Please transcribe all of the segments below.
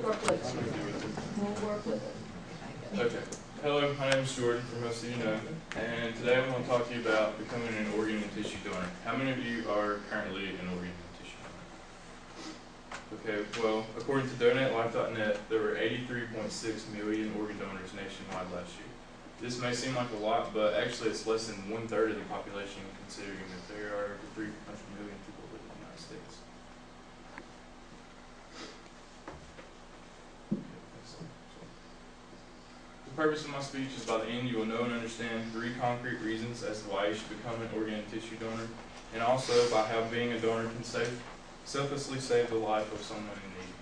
work with it. We'll work with it. Okay. Hello, my name is Jordan, for most of you know, and today I'm going to talk to you about becoming an organ and tissue donor. How many of you are currently an organ and tissue donor? Okay, well, according to DonateLife.net, there were 83.6 million organ donors nationwide last year. This may seem like a lot, but actually it's less than 1/3 of the population, considering that there are 300 million people living in the United States. The purpose of my speech is by the end you will know and understand 3 concrete reasons as to why you should become an organ and tissue donor, and also by how being a donor can selflessly save the life of someone in need.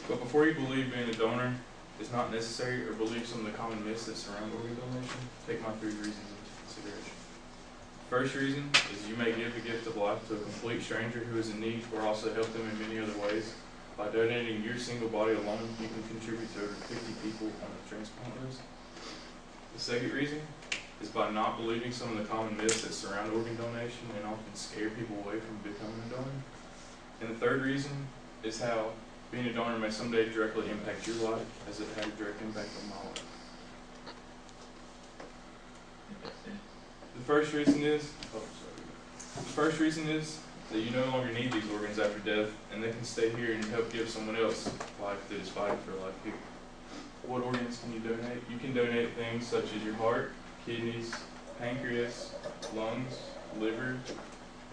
But before you believe being a donor is not necessary or believe some of the common myths that surround organ donation, take my 3 reasons into consideration. First reason is you may give the gift of life to a complete stranger who is in need, or also help them in many other ways. By donating your single body alone, you can contribute to over 50 people on the transplant list. The second reason is by not believing some of the common myths that surround organ donation and often scare people away from becoming a donor. And the third reason is how being a donor may someday directly impact your life, as it had a direct impact on my life. The first reason is that you no longer need these organs after death, and they can stay here and help give someone else life that is fighting for life here. What organs can you donate? You can donate things such as your heart, kidneys, pancreas, lungs, liver,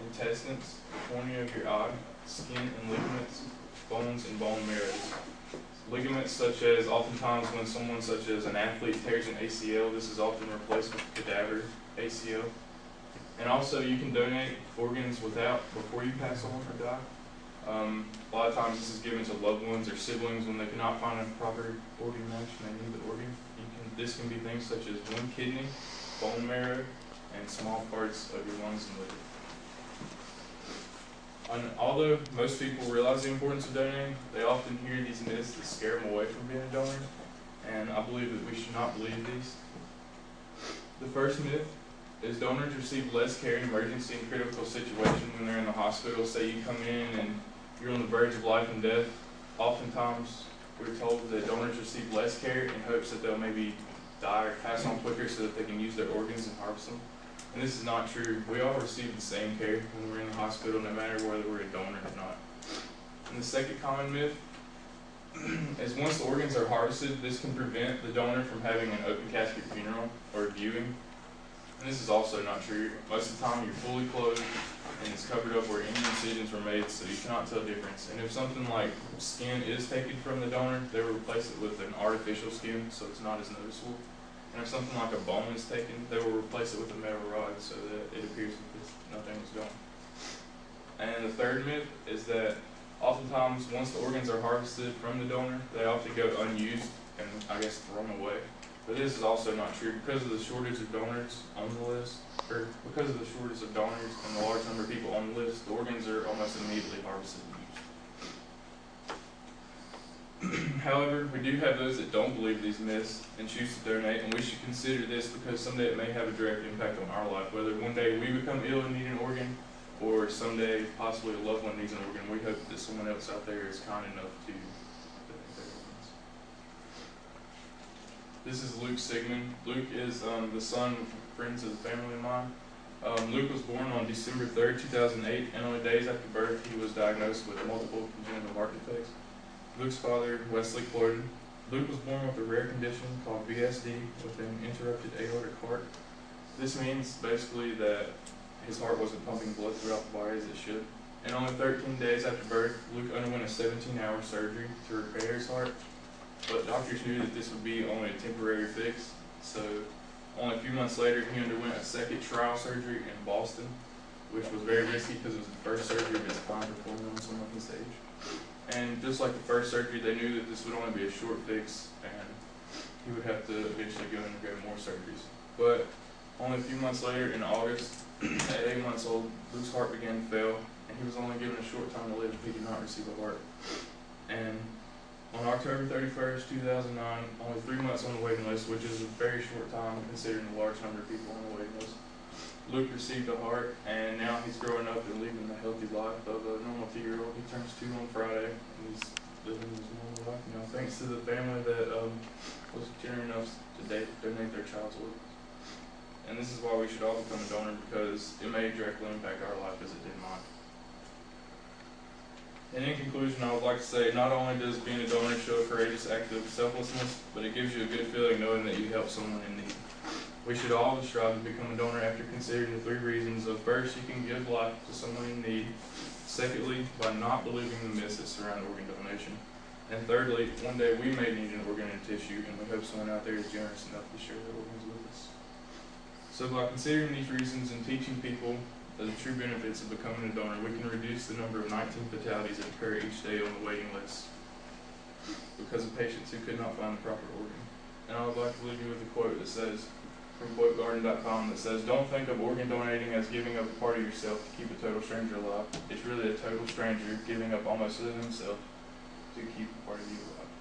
intestines, the cornea of your eye, skin and ligaments, bones and bone marrows. Ligaments such as oftentimes when someone such as an athlete tears an ACL, this is often replaced with cadaver ACL. And also you can donate organs before you pass on or die. A lot of times this is given to loved ones or siblings when they cannot find a proper organ match and they need the organ. This can be things such as one kidney, bone marrow, and small parts of your lungs and liver. And although most people realize the importance of donating, they often hear these myths that scare them away from being a donor, and I believe that we should not believe these. The first myth is donors receive less care in emergency and critical situations when they're in the hospital. Say you come in and you're on the verge of life and death. Oftentimes we're told that donors receive less care in hopes that they'll maybe die or pass on quicker so that they can use their organs and harvest them. And this is not true. We all receive the same care when we're in the hospital, no matter whether we're a donor or not. And the second common myth is once the organs are harvested, this can prevent the donor from having an open casket funeral or viewing. And this is also not true. Most of the time you're fully clothed and it's covered up where any incisions were made, so you cannot tell the difference. And if something like skin is taken from the donor, they will replace it with an artificial skin, so it's not as noticeable. And if something like a bone is taken, they will replace it with a metal rod so that it appears that nothing is gone. And the third myth is that oftentimes once the organs are harvested from the donor, they often go unused and I guess thrown away. But this is also not true. Because of the shortage of donors on the list, or because of the shortage of donors and the large number of people on the list, the organs are almost immediately harvested and used. However, we do have those that don't believe these myths and choose to donate, and we should consider this because someday it may have a direct impact on our life. Whether one day we become ill and need an organ, or someday possibly a loved one needs an organ, we hope that someone else out there is kind enough to donate their organs. This is Luke Sigmund. Luke is the son of friends of the family of mine. Luke was born on December 3rd, 2008, and only days after birth he was diagnosed with multiple congenital heart defects. Luke's father, Wesley Clorden. Luke was born with a rare condition called VSD, with an interrupted aortic heart. This means basically that his heart wasn't pumping blood throughout the body as it should. And only 13 days after birth, Luke underwent a 17-hour surgery to repair his heart. But doctors knew that this would be only a temporary fix, so only a few months later he underwent a second trial surgery in Boston, which was very risky because it was the first surgery of its kind performed on someone his age. And just like the first surgery, they knew that this would only be a short fix and he would have to eventually go and undergo more surgeries. But only a few months later, in August, at 8 months old, Luke's heart began to fail, and he was only given a short time to live if he did not receive a heart. And on October 31st, 2009, only 3 months on the waiting list, which is a very short time considering the large number of people on the waiting list, Luke received a heart, and now he's growing up and living the healthy life of a normal 2-year-old. He turns 2 on Friday, and he's living his normal life. thanks to the family that was generous enough to donate their child's organs. And this is why we should all become a donor, because it may directly impact our life as it did mine. And in conclusion, I would like to say, not only does being a donor show a courageous act of selflessness, but it gives you a good feeling knowing that you helped someone in need. We should always strive to become a donor after considering the 3 reasons of: first, you can give life to someone in need; secondly, by not believing the myths that surround organ donation; and thirdly, one day we may need an organ and tissue, and we hope someone out there is generous enough to share their organs with us. So by considering these reasons and teaching people the true benefits of becoming a donor, we can reduce the number of 19 fatalities that occur each day on the waiting list because of patients who could not find the proper organ. And I would like to leave you with a quote that says, from quotegarden.com, that says, "Don't think of organ donating as giving up a part of yourself to keep a total stranger alive. It's really a total stranger giving up almost of himself to keep a part of you alive."